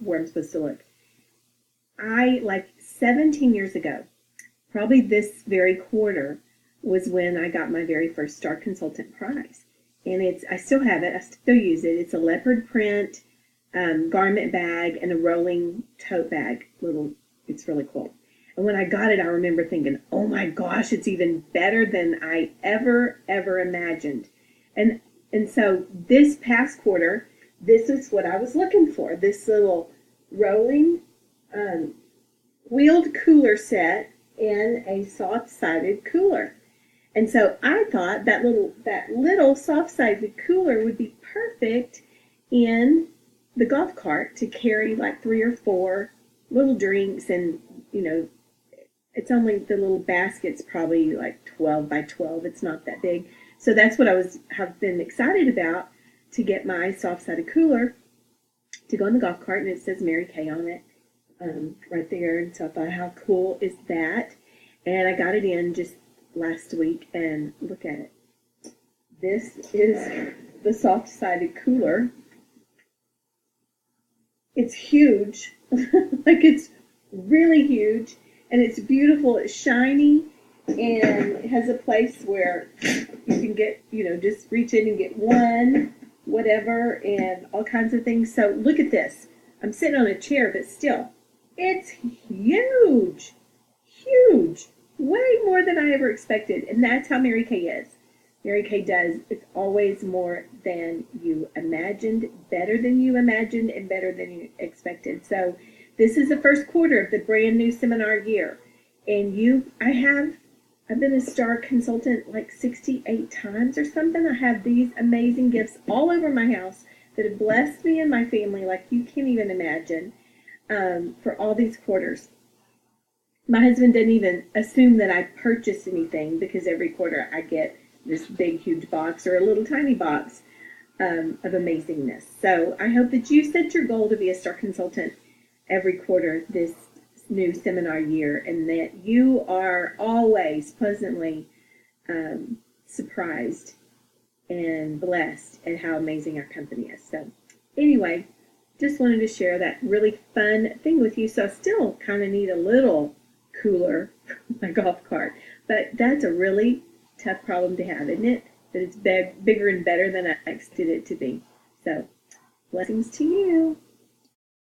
where I'm supposed to look. I, like 17 years ago, probably this very quarter, was when I got my very first Star Consultant prize. And I still have it, I still use it. It's a leopard print garment bag and a rolling tote bag. It's really cool. And when I got it, I remember thinking, oh my gosh, it's even better than I ever imagined. And so this past quarter, this is what I was looking for. This little rolling wheeled cooler set and a soft-sided cooler. And so I thought that little soft-sided cooler would be perfect in the golf cart to carry like 3 or 4 little drinks, and it's only, the little basket's probably like 12 by 12. It's not that big. So that's what have been excited about, to get my soft-sided cooler to go in the golf cart, and it says Mary Kay on it right there. And so I thought, how cool is that? And I got it in just last week, and look at it. This is the soft-sided cooler. It's huge. Like, it's really huge, and it's beautiful. It's shiny, and it has a place where you can get, just reach in and get one, whatever, and all kinds of things. So look at this. I'm sitting on a chair, but still, it's huge. Huge. Way more than I ever expected. And that's how Mary Kay is. Mary Kay does. It's always more than you imagined, better than you imagined, and better than you expected. So this is the first quarter of the brand new seminar year. And I've been a Star Consultant like 68 times or something. I have these amazing gifts all over my house that have blessed me and my family like you can't even imagine, for all these quarters. My husband didn't even assume that I purchased anything, because every quarter I get this big, huge box or a little tiny box of amazingness. So I hope that you set your goal to be a Star Consultant every quarter this new seminar year, and that you are always pleasantly surprised and blessed at how amazing our company is. So anyway, just wanted to share that really fun thing with you. So I still kind of need a little cooler for my golf cart, but that's a really tough problem to have, isn't it? That it's bigger and better than I expected it to be. So blessings to you.